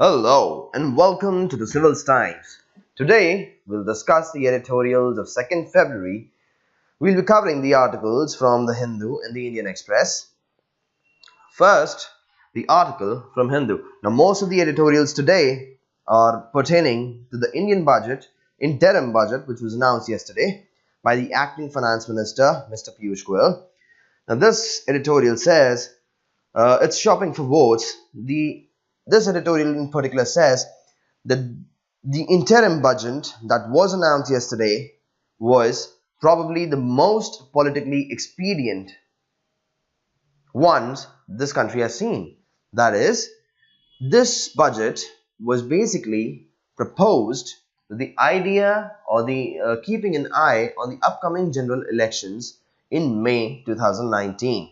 Hello and welcome to the Civil Times. Today we'll discuss the editorials of 2nd February. We'll be covering the articles from the Hindu and the Indian Express. First, the article from Hindu. Now most of the editorials today are pertaining to the Indian budget, interim budget, which was announced yesterday by the acting finance minister, Mr. Piyush Goyal. Now this editorial says it's shopping for votes. This editorial in particular says that the interim budget that was announced yesterday was probably the most politically expedient ones this country has seen. That is, this budget was basically proposed with the idea or the keeping an eye on the upcoming general elections in May 2019.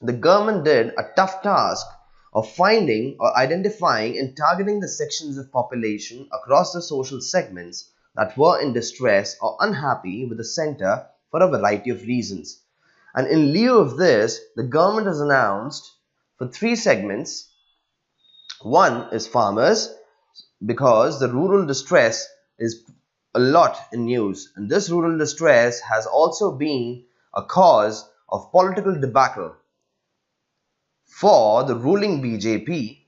The government did a tough task of finding or identifying and targeting the sections of population across the social segments that were in distress or unhappy with the center for a variety of reasons. And in lieu of this, the government has announced for three segments. One is farmers, because the rural distress is a lot in news, and this rural distress has also been a cause of political debacle for the ruling BJP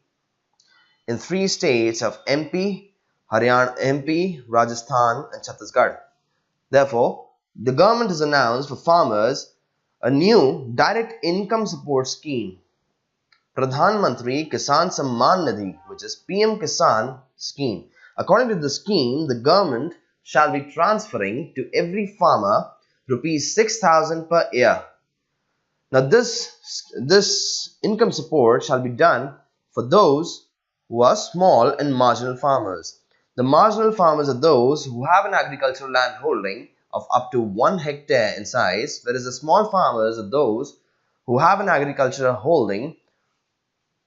in three states of MP, Rajasthan and Chhattisgarh. Therefore, the government has announced for farmers a new direct income support scheme, Pradhan Mantri Kisan Samman Nidhi, which is PM Kisan scheme. According to the scheme, the government shall be transferring to every farmer rupees 6,000 per year. Now this income support shall be done for those who are small and marginal farmers. The marginal farmers are those who have an agricultural land holding of up to 1 hectare in size, whereas the small farmers are those who have an agricultural holding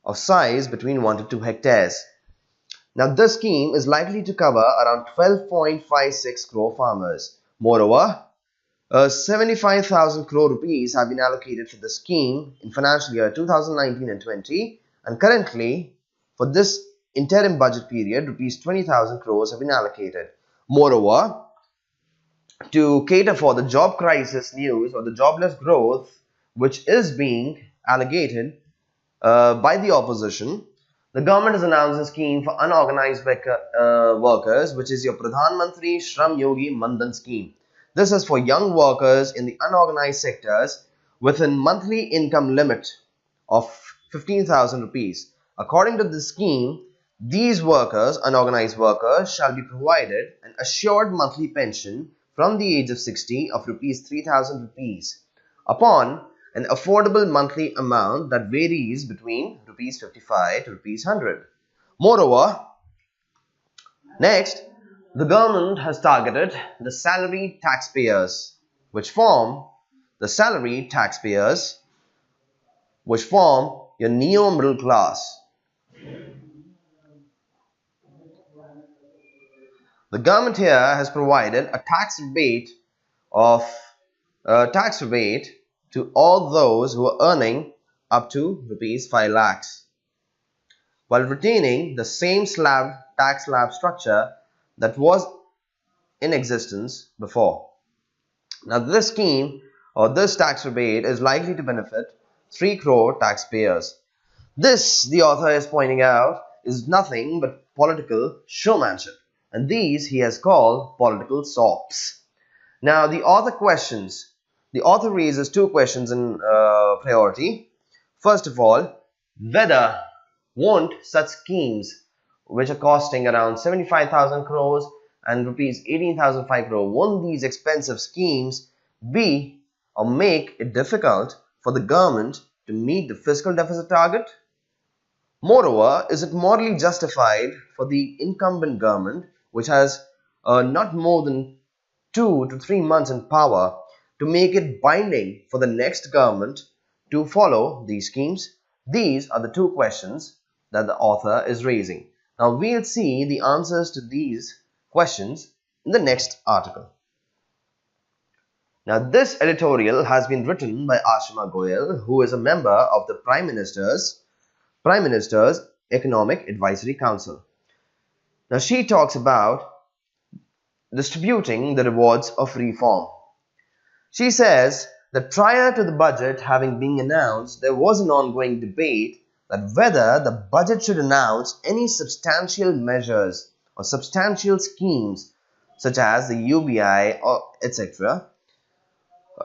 of size between 1 to 2 hectares. Now this scheme is likely to cover around 12.56 crore farmers. Moreover, 75,000 crore rupees have been allocated for the scheme in financial year 2019 and 20, and currently for this interim budget period rupees 20,000 crores have been allocated. Moreover, to cater for the job crisis news or the jobless growth which is being allocated by the opposition, the government has announced a scheme for unorganized workers, which is your Pradhan Mantri Shram Yogi Mandan scheme. This is for young workers in the unorganized sectors with a monthly income limit of 15,000 rupees. According to this scheme, these workers, unorganized workers, shall be provided an assured monthly pension from the age of 60 of rupees 3,000 rupees upon an affordable monthly amount that varies between rupees 55 to rupees 100. Moreover, next, the government has targeted the salaried taxpayers, which form your neo-middle class. The government here has provided a tax rebate to all those who are earning up to rupees 5 lakhs, while retaining the same tax slab structure that was in existence before. Now this scheme or this tax rebate is likely to benefit 3 crore taxpayers. This, the author is pointing out, is nothing but political showmanship, and these he has called political sops. Now the author raises two questions in priority. First of all, whether won't such schemes which are costing around 75,000 crores and rupees 18,005 crore, won't these expensive schemes be or make it difficult for the government to meet the fiscal deficit target? Moreover, is it morally justified for the incumbent government, which has not more than 2 to 3 months in power, to make it binding for the next government to follow these schemes? These are the two questions that the author is raising. Now we'll see the answers to these questions in the next article. Now this editorial has been written by Ashima Goyal, who is a member of the Prime Minister's Economic Advisory Council. Now she talks about distributing the rewards of reform. She says that prior to the budget having been announced, there was an ongoing debate that whether the budget should announce any substantial measures or substantial schemes such as the UBI or etc.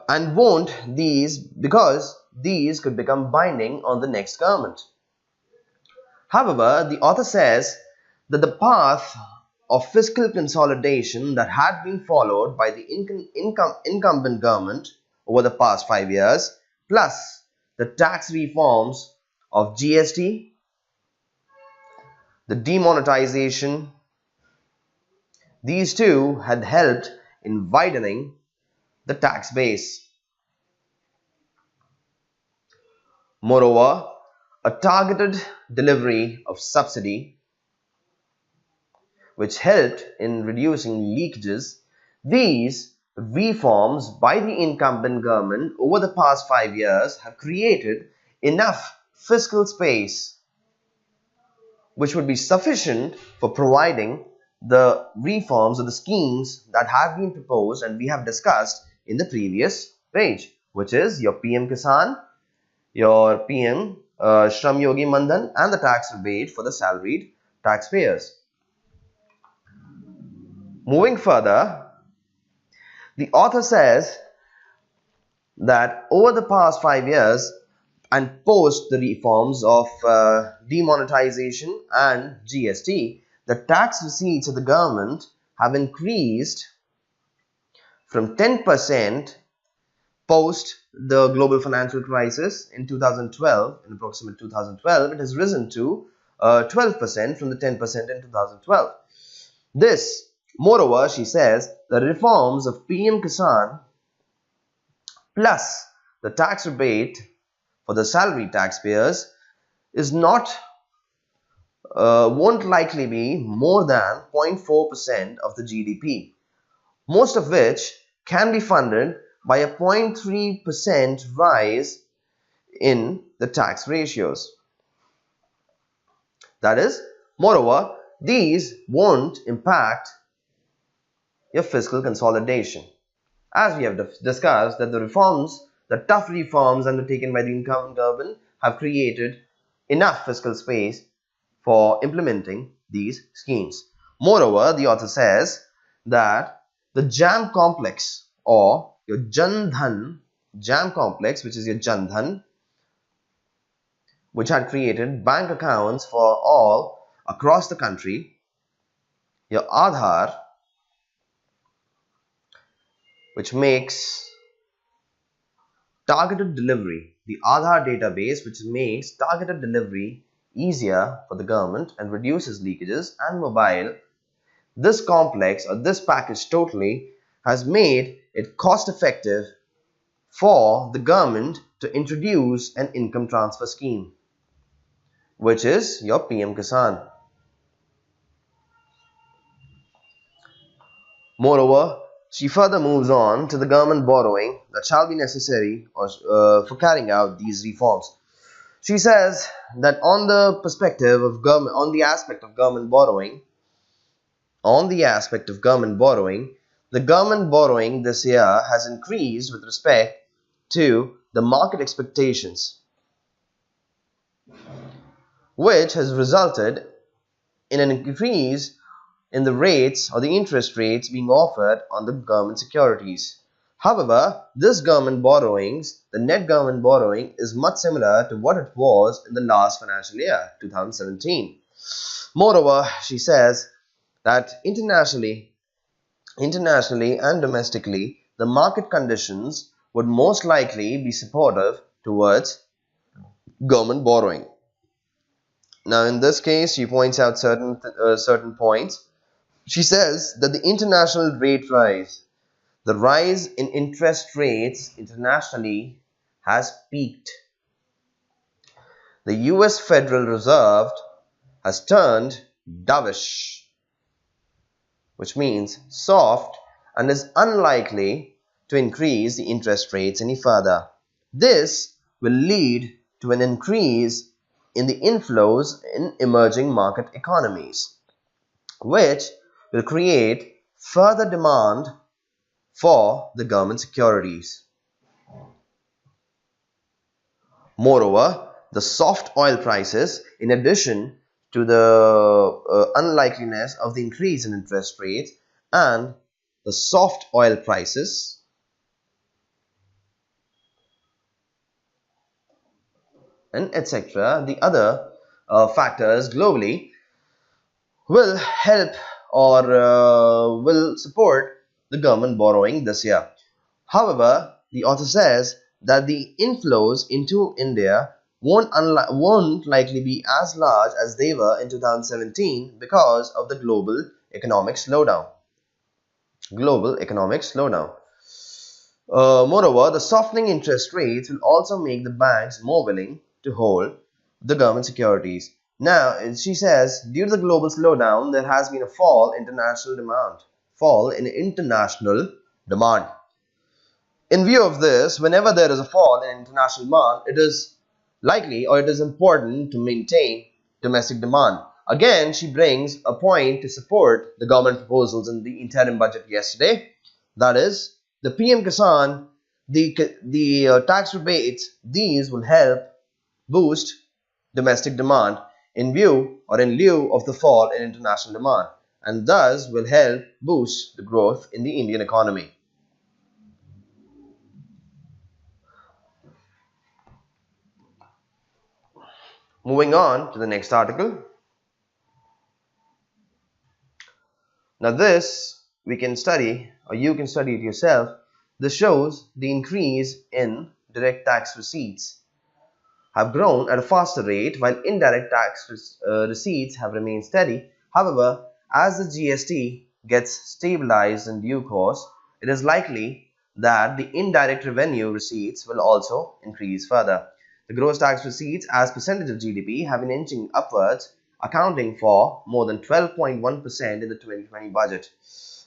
and won't these because these could become binding on the next government. However, the author says that the path of fiscal consolidation that had been followed by the incumbent government over the past 5 years, plus the tax reforms of GST, the demonetization, these two had helped in widening the tax base. Moreover, a targeted delivery of subsidy which helped in reducing leakages. These reforms by the incumbent government over the past 5 years have created enough fiscal space which would be sufficient for providing the reforms or the schemes that have been proposed and we have discussed in the previous page, which is your PM Kisan, your PM Shram Yogi Mandan and the tax rebate for the salaried taxpayers. Moving further, the author says that over the past 5 years and post the reforms of demonetization and GST, the tax receipts of the government have increased from 10% post the global financial crisis in 2012, in approximate 2012, it has risen to 12% from the 10% in 2012. This, moreover, she says, the reforms of PM Kisan plus the tax rebate for the salary taxpayers is not won't likely be more than 0.4% of the GDP, most of which can be funded by a 0.3% rise in the tax ratios. That is, moreover, these won't impact your fiscal consolidation. As we have discussed that the reforms, the tough reforms undertaken by the incumbent government have created enough fiscal space for implementing these schemes. Moreover, the author says that the JAM complex or your Jan Dhan JAM complex, which is your Jan Dhan, which had created bank accounts for all across the country, your Aadhaar, which makes targeted delivery, the Aadhaar database, which makes targeted delivery easier for the government and reduces leakages, and mobile, this complex or this package totally has made it cost effective for the government to introduce an income transfer scheme, which is your PM Kisan. Moreover, she further moves on to the government borrowing that shall be necessary for carrying out these reforms. She says that on the perspective of government, on the aspect of government borrowing, the government borrowing this year has increased with respect to the market expectations, which has resulted in an increase in the rates or the interest rates being offered on the government securities. However, this government borrowings, the net government borrowing, is much similar to what it was in the last financial year, 2017. Moreover, she says that internationally and domestically, the market conditions would most likely be supportive towards government borrowing. Now, in this case, she points out certain points. She says that the international rate rise, the rise in interest rates internationally has peaked. The US Federal Reserve has turned dovish, which means soft, and is unlikely to increase the interest rates any further. This will lead to an increase in the inflows in emerging market economies, which will create further demand for the government securities. Moreover, the soft oil prices, in addition to the unlikeliness of the increase in interest rates and the soft oil prices, and etc., the other factors globally will help or will support the government borrowing this year. However, the author says that the inflows into India won't likely be as large as they were in 2017 because of the global economic slowdown. Moreover, the softening interest rates will also make the banks more willing to hold the government securities. Now, she says, due to the global slowdown, there has been a fall in international demand. In view of this, whenever there is a fall in international demand, it is likely or it is important to maintain domestic demand. Again, she brings a point to support the government proposals in the interim budget yesterday. That is, the PM Kisan, the tax rebates, these will help boost domestic demand in lieu of the fall in international demand, and thus will help boost the growth in the Indian economy. Moving on to the next article. Now this we can study, or you can study it yourself. This shows the increase in direct tax receipts have grown at a faster rate while indirect tax receipts have remained steady. However, as the GST gets stabilized in due course, it is likely that the indirect revenue receipts will also increase further. The gross tax receipts as percentage of GDP have been inching upwards, accounting for more than 12.1% in the 2020 budget.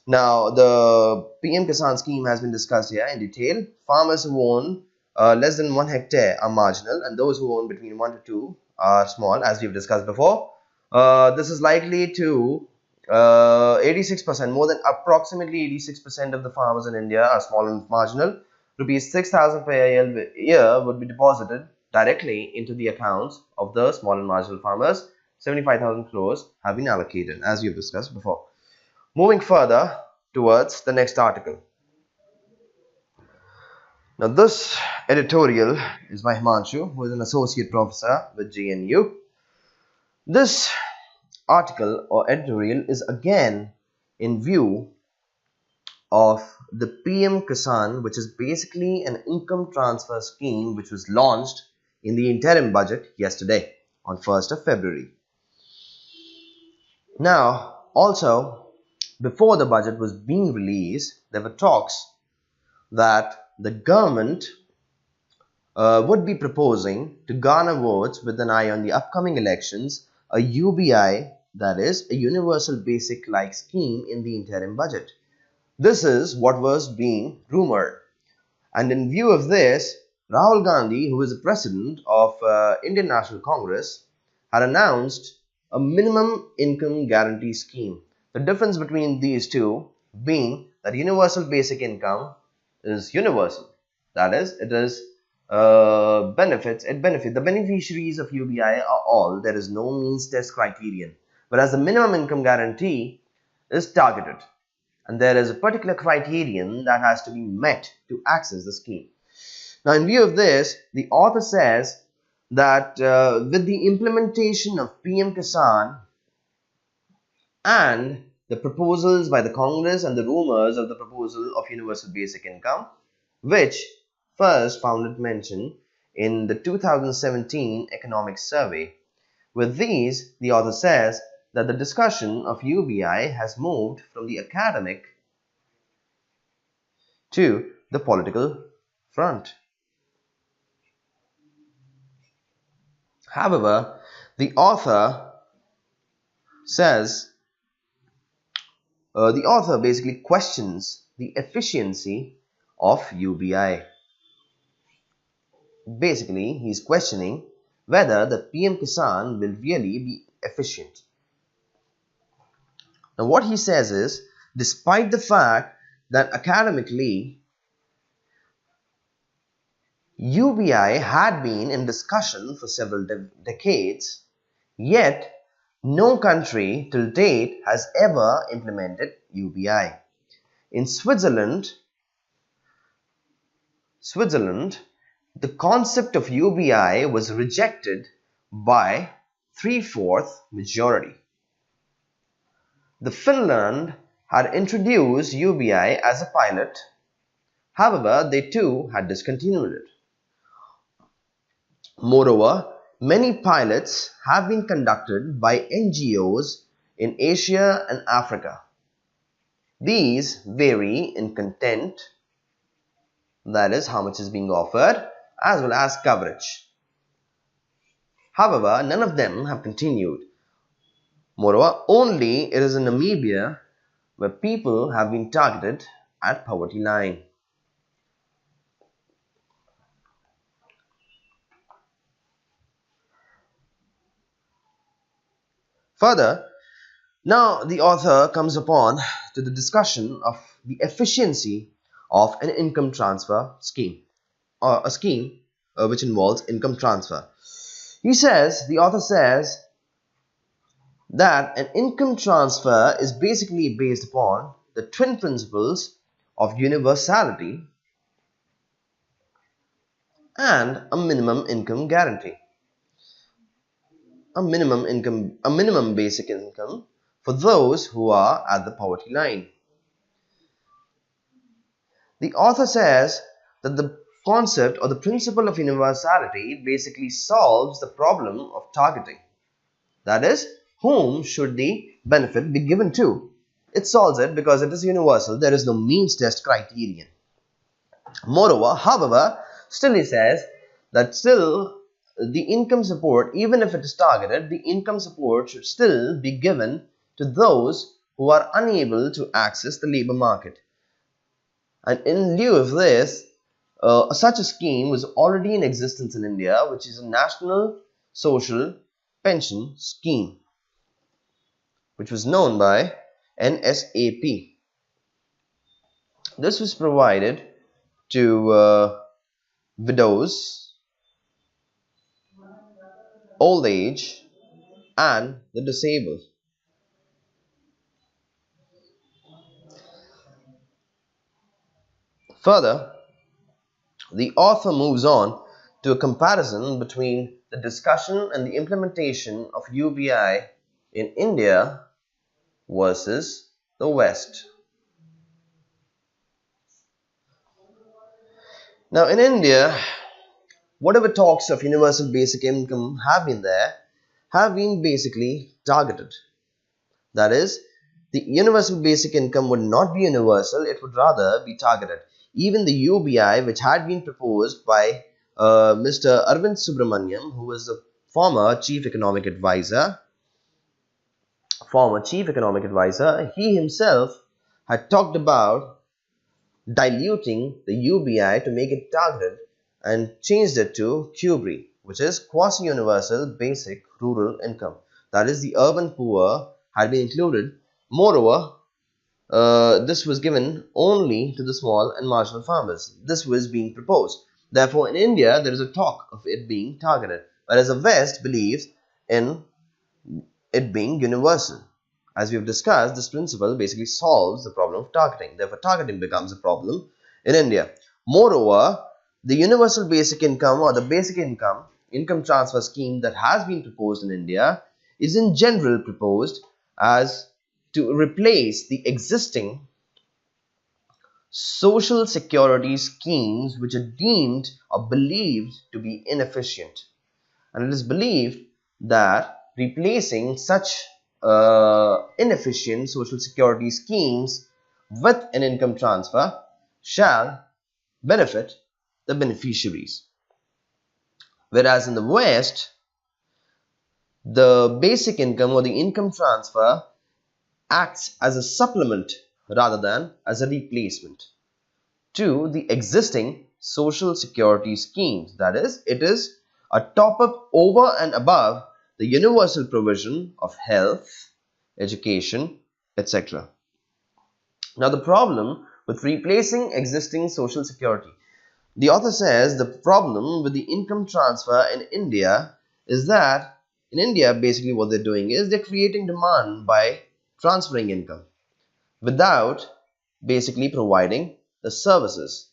Now, the PM Kisan scheme has been discussed here in detail. Farmers who own less than 1 hectare are marginal, and those who own between 1 to 2 are small, as we've discussed before. This is likely to 86%, more than approximately 86% of the farmers in India are small and marginal. Rupees 6,000 per year would be deposited directly into the accounts of the small and marginal farmers. 75,000 crores have been allocated, as we have discussed before. Moving further towards the next article. Now this editorial is by Himanshu, who is an associate professor with JNU. This article or editorial is again in view of the PM Kisan, which is basically an income transfer scheme which was launched in the interim budget yesterday on 1st of February. Now, also, before the budget was being released, there were talks that the government would be proposing to garner votes with an eye on the upcoming elections, a UBI, that is, a universal basic like scheme in the interim budget. This is what was being rumored. And in view of this, Rahul Gandhi, who is the president of Indian National Congress, had announced a minimum income guarantee scheme. The difference between these two being that universal basic income is universal. That is, it is the beneficiaries of UBI are all. There is no means test criterion. Whereas the minimum income guarantee is targeted, and there is a particular criterion that has to be met to access the scheme. Now, in view of this, the author says that with the implementation of PM Kisan and the proposals by the Congress and the rumors of the proposal of universal basic income, which first found its mention in the 2017 economic survey. With these, the author says that the discussion of UBI has moved from the academic to the political front. However, the author basically questions the efficiency of UBI. Basically, he's questioning whether the PM Kisan will really be efficient. Now what he says is, despite the fact that academically UBI had been in discussion for several decades, yet no country till date has ever implemented UBI. In Switzerland, the concept of UBI was rejected by 3/4 majority. The Finland had introduced UBI as a pilot, however, they too had discontinued it. Moreover, many pilots have been conducted by NGOs in Asia and Africa. These vary in content, that is, how much is being offered, as well as coverage. However, none of them have continued. Moreover, only it is in Namibia where people have been targeted at poverty line. Further, now the author comes upon to the discussion of the efficiency of an income transfer scheme, or a scheme which involves income transfer. The author says that an income transfer is basically based upon the twin principles of universality and a minimum income guarantee. A minimum basic income for those who are at the poverty line. The author says that the concept or the principle of universality basically solves the problem of targeting. That is, whom should the benefit be given to? It solves it because it is universal. There is no means test criterion. Moreover, however, still he says that still the income support, even if it is targeted, the income support should still be given to those who are unable to access the labor market. And in lieu of this, such a scheme was already in existence in India, which is a National Social Pension Scheme, which was known by NSAP. This was provided to widows, old age, and the disabled. Further, the author moves on to a comparison between the discussion and the implementation of UBI in India versus the West. Now, in India, whatever talks of universal basic income have been there, have been basically targeted. That is, the universal basic income would not be universal, it would rather be targeted. Even the UBI, which had been proposed by Mr. Arvind Subramaniam, who was the former chief economic advisor, he himself had talked about diluting the UBI to make it targeted and changed it to QBRI, which is quasi-universal basic rural income. That is, the urban poor had been included. Moreover, this was given only to the small and marginal farmers. This was being proposed. Therefore, in India, there is a talk of it being targeted, whereas the West believes in it being universal. As we have discussed, this principle basically solves the problem of targeting. Therefore, targeting becomes a problem in India. Moreover, the universal basic income or the basic income transfer scheme that has been proposed in India is in general proposed as to replace the existing social security schemes which are deemed or believed to be inefficient. And it is believed that replacing such inefficient social security schemes with an income transfer shall benefit the beneficiaries. Whereas in the West, the basic income or the income transfer acts as a supplement rather than as a replacement to the existing social security schemes. That is, it is a top-up over and above the universal provision of health, education, etc. Now, the problem with replacing existing social security. The author says the problem with the income transfer in India is that in India, basically what they're doing is they're creating demand by transferring income without basically providing the services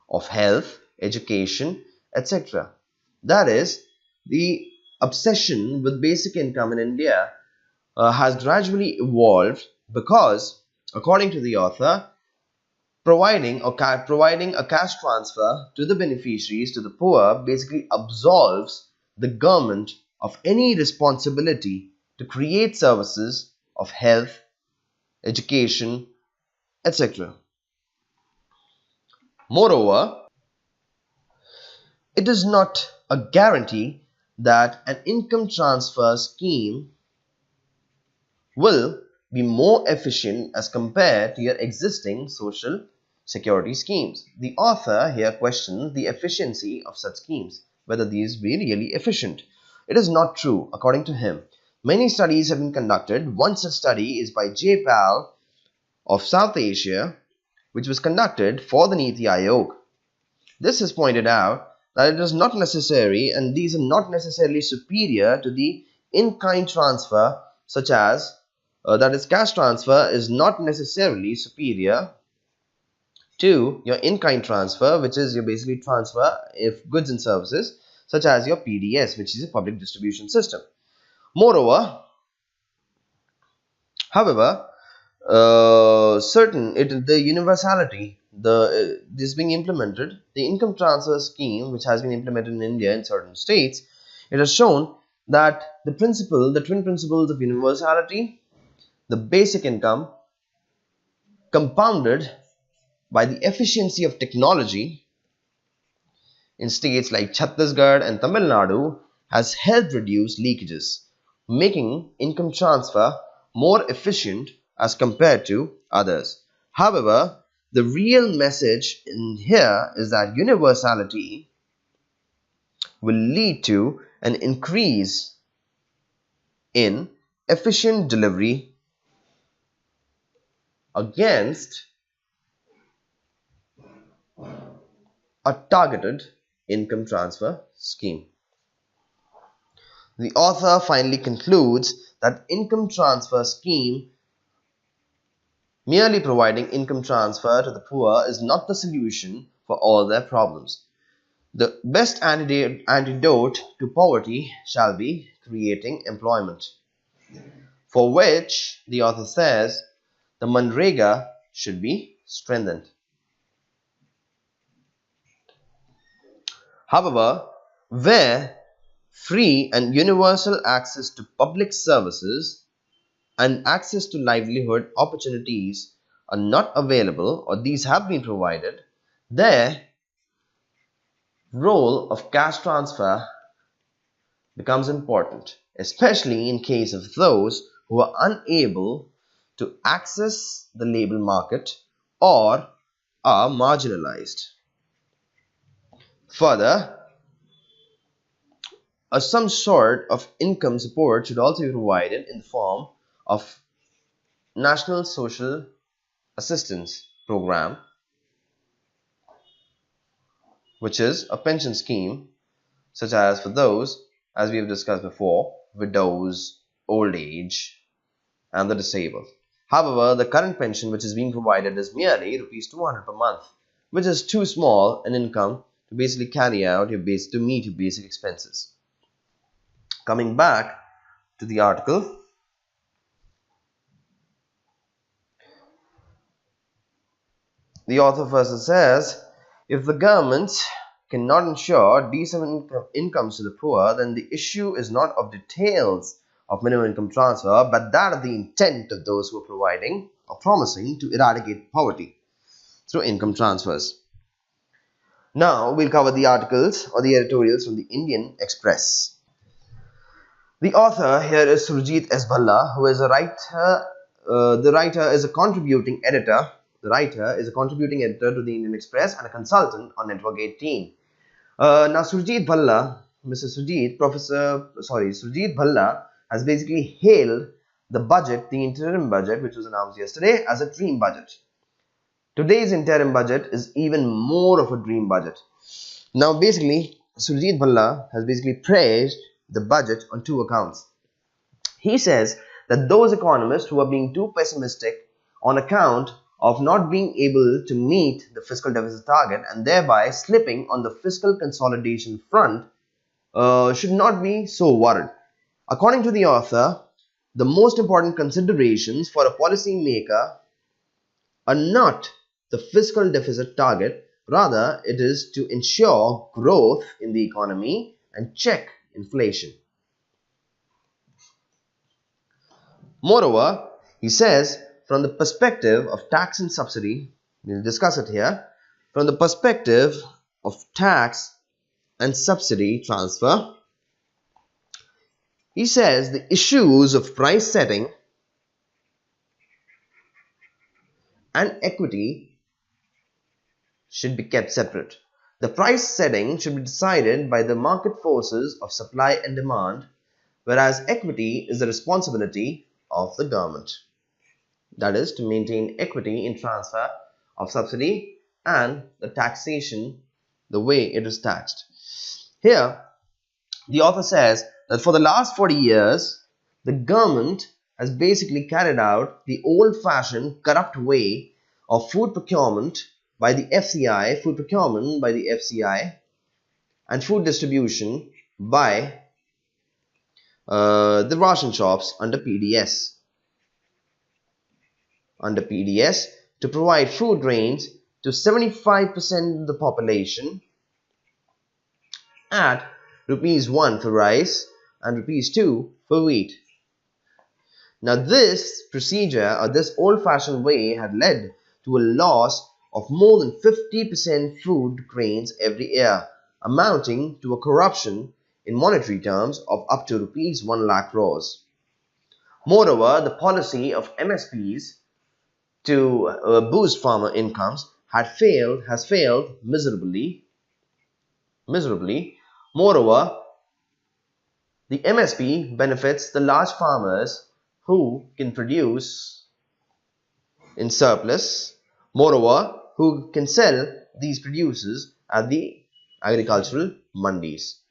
of health, education, etc. That is, the obsession with basic income in India has gradually evolved because, according to the author, providing a cash transfer to the beneficiaries, to the poor, basically absolves the government of any responsibility to create services of health, education, etc. Moreover, it is not a guarantee that an income transfer scheme will be more efficient as compared to your existing social security schemes. The author here questions the efficiency of such schemes, whether these be really efficient. It is not true, according to him. Many studies have been conducted. One such study is by J. Pal of South Asia, which was conducted for the Niti Aayog. This has pointed out that it is not necessary, and these are not necessarily superior to the in-kind transfer, such as that is, cash transfer is not necessarily superior to your in-kind transfer, which is your basically transfer of goods and services, such as your PDS, which is a public distribution system. Moreover, however, the universality, this being implemented, the income transfer scheme which has been implemented in India in certain states, it has shown that the twin principles of universality, the basic income, compounded by the efficiency of technology in states like Chhattisgarh and Tamil Nadu, has helped reduce leakages, making income transfer more efficient as compared to others. However, the real message in here is that universality will lead to an increase in efficient delivery against a targeted income transfer scheme. The author finally concludes that income transfer scheme, merely providing income transfer to the poor, is not the solution for all their problems. The best antidote to poverty shall be creating employment, for which the author says the Manrega should be strengthened. However, where free and universal access to public services and access to livelihood opportunities are not available, or these have been provided, their role of cash transfer becomes important, especially in case of those who are unable to access the labor market or are marginalized. Further, some sort of income support should also be provided in the form of National Social Assistance Program, which is a pension scheme, such as for those, as we have discussed before, widows, old age, and the disabled. However, the current pension which is being provided is merely rupees 200 per month, which is too small an income to basically carry out to meet your basic expenses. Coming back to the article, the author further says, if the government cannot ensure decent incomes to the poor, then the issue is not of details of minimum income transfer, but that of the intent of those who are providing or promising to eradicate poverty through income transfers. Now we'll cover the articles or the editorials from the Indian Express. The author here is Surjit S. Bhalla, who is a writer. The writer is a contributing editor. The writer is a contributing editor to the Indian Express and a consultant on Network 18. Now Surjit Bhalla has basically hailed the budget, the interim budget, which was announced yesterday, as a dream budget. Today's interim budget is even more of a dream budget. Now basically, Surjit Bhalla has basically praised the budget on two accounts. He says that those economists who are being too pessimistic on account of not being able to meet the fiscal deficit target and thereby slipping on the fiscal consolidation front should not be so worried. According to the author, the most important considerations for a policy maker are not the fiscal deficit target, rather it is to ensure growth in the economy and check inflation. Moreover, he says, from the perspective of tax and subsidy, we'll discuss it here, from the perspective of tax and subsidy transfer, he says the issues of price setting and equity should be kept separate. The price setting should be decided by the market forces of supply and demand, whereas equity is the responsibility of the government. That is, to maintain equity in transfer of subsidy and the taxation, the way it is taxed. Here, the author says that for the last 40 years, the government has basically carried out the old-fashioned corrupt way of food procurement by the FCI, and food distribution by the ration shops under PDS. To provide food grains to 75% of the population at ₹1 for rice and ₹2 for wheat. Now this procedure, or this old-fashioned way, had led to a loss of more than 50% food grains every year, amounting to a corruption in monetary terms of up to ₹1 lakh crores. Moreover, the policy of MSPs to boost farmer incomes has failed miserably. Moreover, the MSP benefits the large farmers who can produce in surplus, moreover, who can sell these produces at the agricultural mandis.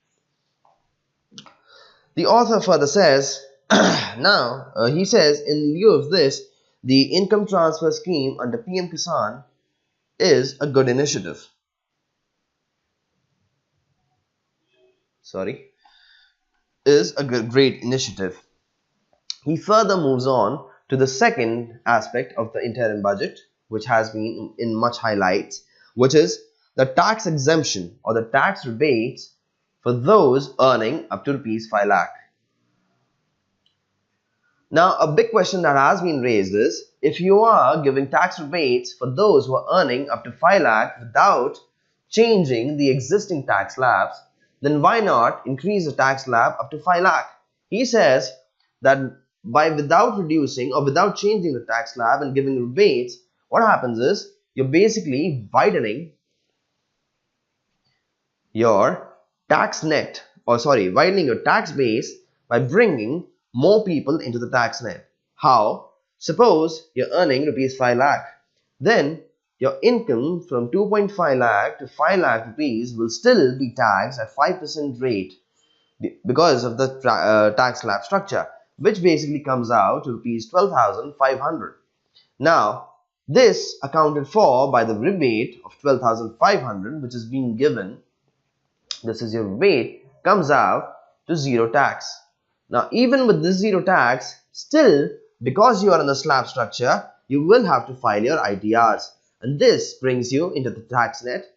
The author further says, he says, in lieu of this, the income transfer scheme under PM Kisan is a good initiative. Is a great initiative. He further moves on to the second aspect of the interim budget, which has been in much highlights, which is the tax exemption or the tax rebates for those earning up to ₹5 lakh. Now, a big question that has been raised is, if you are giving tax rebates for those who are earning up to 5 lakh without changing the existing tax slabs, then why not increase the tax slab up to 5 lakh? He says that without reducing or without changing the tax slab and giving rebates, what happens is you're basically widening your widening your tax base by bringing more people into the tax net. How? Suppose you're earning ₹5 lakh. Then your income from 2.5 lakh to 5 lakh rupees will still be taxed at 5% rate because of the tax slab structure, which basically comes out to ₹12,500. Now, this accounted for by the rebate of 12,500, which is being given. This is your rebate, comes out to zero tax. Now, even with this zero tax, still, because you are in the slab structure, you will have to file your ITRs. And this brings you into the tax net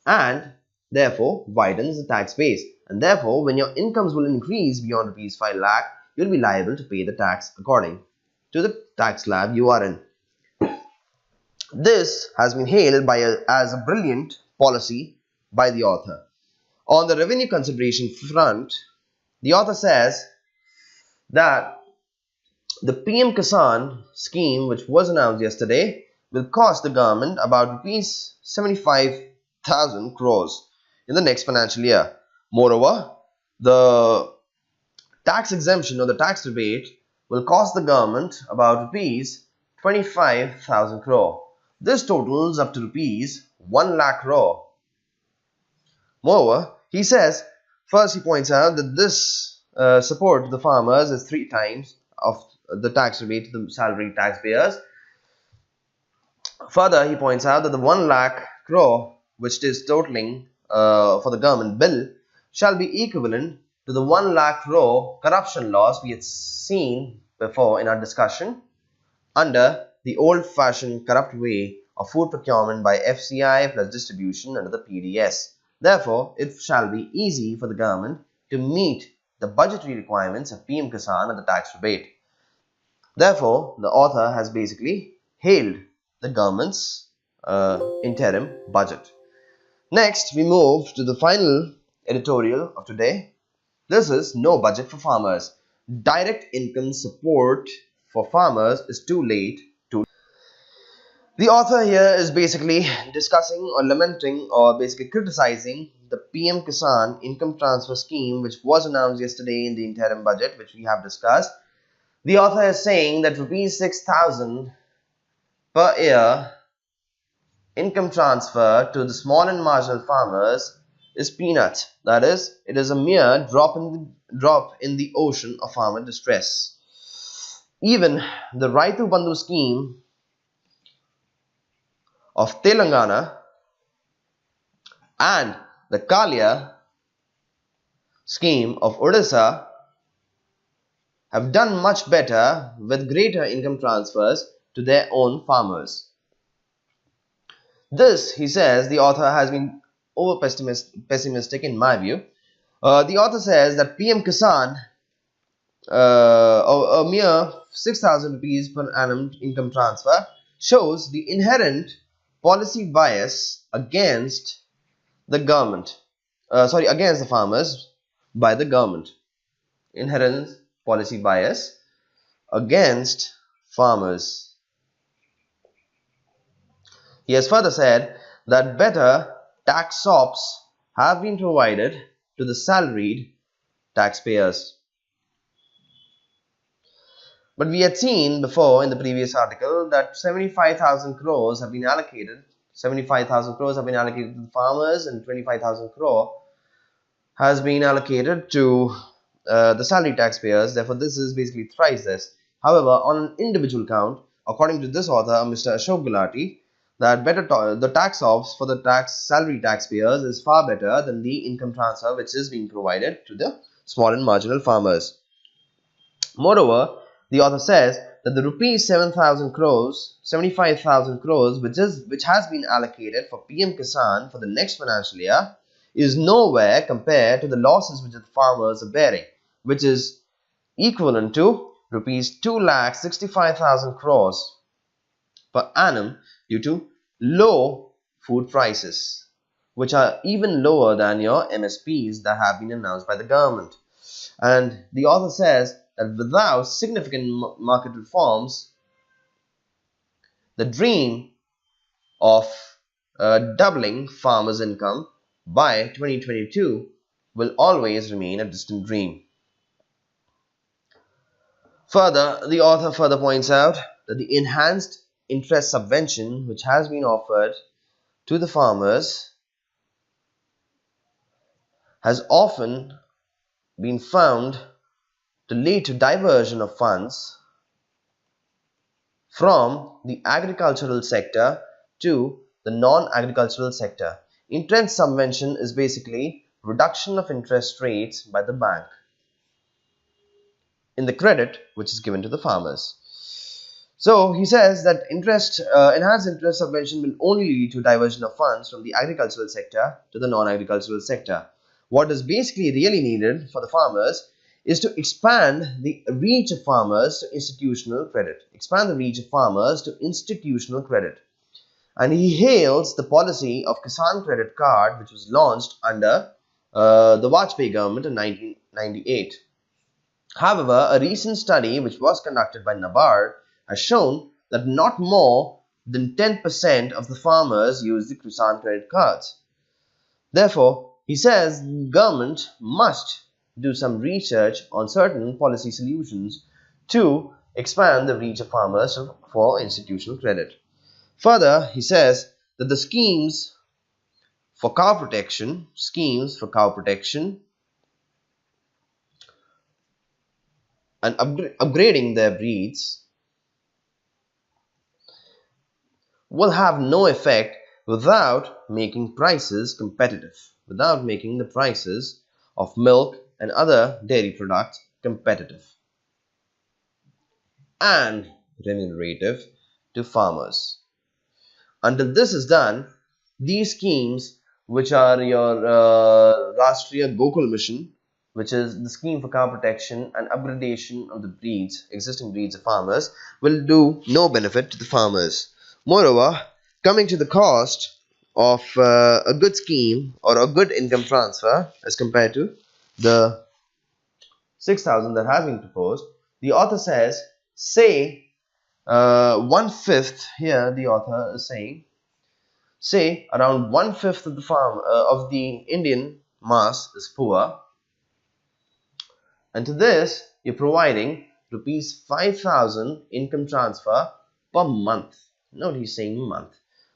and therefore widens the tax base. And therefore, when your incomes will increase beyond ₹5 lakh, you'll be liable to pay the tax according to the tax slab you are in. This has been hailed as a brilliant policy by the author. On the revenue consideration front, the author says that the PM Kisan scheme, which was announced yesterday, will cost the government about ₹75,000 crores. in the next financial year. Moreover, the tax exemption or the tax rebate will cost the government about rupees 25,000 crore. This totals up to rupees 1 lakh crore. Moreover, he says, first he points out that this support to the farmers is 3 times of the tax rebate to the salary taxpayers. Further, he points out that the 1 lakh crore which is totaling for the government bill shall be equivalent to the 1 lakh crore corruption loss we had seen before in our discussion under the old-fashioned corrupt way of food procurement by FCI plus distribution under the PDS. Therefore, it shall be easy for the government to meet the budgetary requirements of PM Kisan and the tax rebate. Therefore, the author has basically hailed the government's interim budget. Next, we move to the final editorial of today. This is No Budget for Farmers. Direct income support for farmers is too late. The author here is basically discussing or lamenting or basically criticizing the PM Kisan income transfer scheme which was announced yesterday in the interim budget which we have discussed. The author is saying that rupees 6,000 per year income transfer to the small and marginal farmers is peanuts. That is, it is a mere drop in the ocean of farmer distress. Even the Raitu Bandhu scheme of Telangana and the Kalia scheme of Odisha have done much better with greater income transfers to their own farmers. This, he says, the author has been over pessimistic in my view. The author says that PM Kisan, a mere 6,000 rupees per annum income transfer, shows the inherent policy bias against the government, against the farmers by the government. Inherent policy bias against farmers. He has further said that better tax sops have been provided to the salaried taxpayers. But we had seen before in the previous article that 75,000 crores have been allocated. 75,000 crores have been allocated to the farmers and 25,000 crore has been allocated to the salary taxpayers. Therefore, this is basically thrice this. However, on an individual count, according to this author, Mr. Ashok Gulati, that the tax offs for the salary taxpayers is far better than the income transfer which is being provided to the small and marginal farmers. Moreover, the author says that the rupees 75,000 crores which has been allocated for PM Kisan for the next financial year is nowhere compared to the losses which the farmers are bearing, which is equivalent to rupees 2,65,000 crores per annum due to low food prices, which are even lower than your MSPs that have been announced by the government. And the author says that without significant market reforms, the dream of doubling farmers' income by 2022 will always remain a distant dream. Further, the author further points out that the enhanced interest subvention which has been offered to the farmers has often been found to lead to diversion of funds from the agricultural sector to the non-agricultural sector. Interest subvention is basically reduction of interest rates by the bank in the credit which is given to the farmers. So he says that enhanced interest subvention will only lead to diversion of funds from the agricultural sector to the non-agricultural sector. What is basically really needed for the farmers is to expand the reach of farmers to institutional credit. Expand the reach of farmers to institutional credit. And he hails the policy of Kisan Credit Card which was launched under the Vajpayee government in 1998. However, a recent study which was conducted by NABARD has shown that not more than 10% of the farmers use the Kisan credit cards. Therefore, he says government must do some research on certain policy solutions to expand the reach of farmers for institutional credit. Further, he says that the schemes for cow protection and upgrading their breeds will have no effect without making prices competitive, without making the prices of milk and other dairy products competitive and remunerative to farmers. Until this is done, these schemes, which are your Rashtriya Gokul Mission, which is the scheme for cow protection and upgradation of the existing breeds of farmers, will do no benefit to the farmers. Moreover, coming to the cost of a good scheme or a good income transfer as compared to the 6,000 that has been proposed, the author says, say 1/5 here. The author is saying, say around 1/5 of the Indian mass is poor, and to this you're providing rupees 5,000 income transfer per month. Note he's saying month.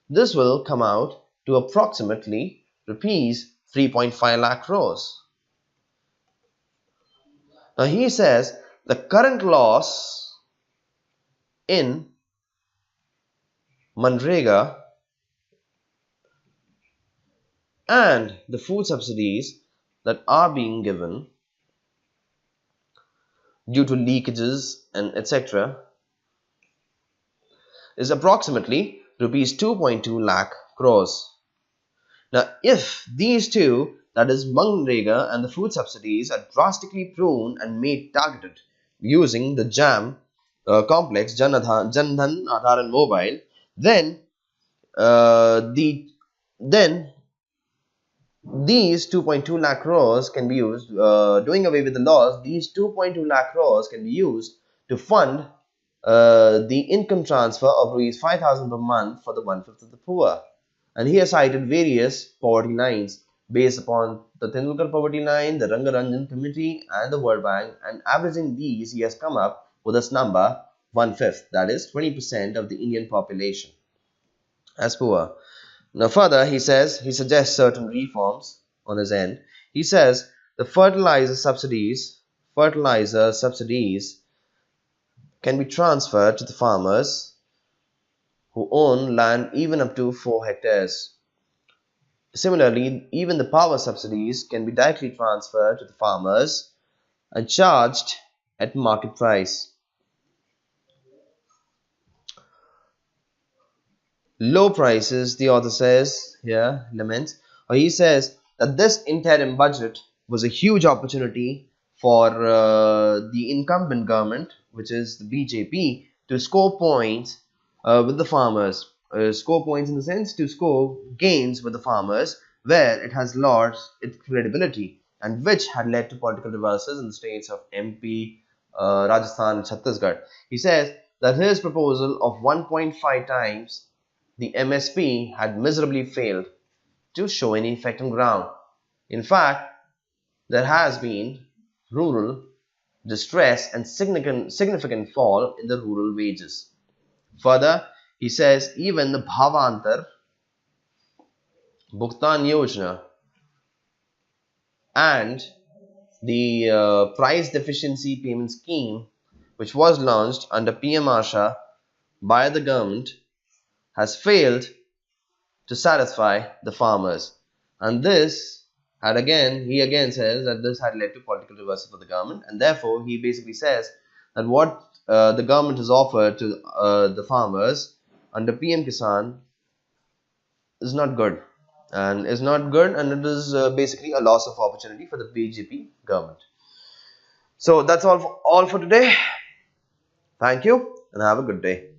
This will come out to approximately rupees 3.5 lakh crores. Now he says the current loss in Manrega and the food subsidies that are being given due to leakages and etc. is approximately rupees 2.2 lakh crores. Now, if these two, that is Manrega and the food subsidies, are drastically pruned and made targeted using the JAM complex, Jan Dhan, Aadhaar and Mobile, then these 2.2 lakh crores can be used, doing away with the laws, these 2.2 lakh crores can be used to fund the income transfer of rupees 5,000 per month for the 1/5 of the poor. And he has cited various poverty lines based upon the Tendulkar poverty line, the Rangaranjan committee and the World Bank, and averaging these he has come up with this number 1/5, that is 20% of the Indian population as poor. Now further he suggests certain reforms on his end. He says the fertilizer subsidies can be transferred to the farmers who own land even up to 4 hectares. Similarly, even the power subsidies can be directly transferred to the farmers and charged at market price. Low prices, the author says here, laments, or he says that this interim budget was a huge opportunity for the incumbent government, which is the BJP, to score points with the farmers. Score points in the sense to score gains with the farmers, where it has lost its credibility and which had led to political reversals in the states of MP, Rajasthan and Chhattisgarh. He says that his proposal of 1.5 times the MSP had miserably failed to show any effect on ground. In fact, there has been rural distress and significant fall in the rural wages. Further, he says even the Bhavantar Bhugtan Yojana and the price deficiency payment scheme, which was launched under PM Asha by the government, has failed to satisfy the farmers, and this had he again says that this had led to political reversal for the government, and therefore he basically says that what the government has offered to the farmers under PM Kisan is not good, and it is basically a loss of opportunity for the BJP government. So that's all for today. Thank you and have a good day.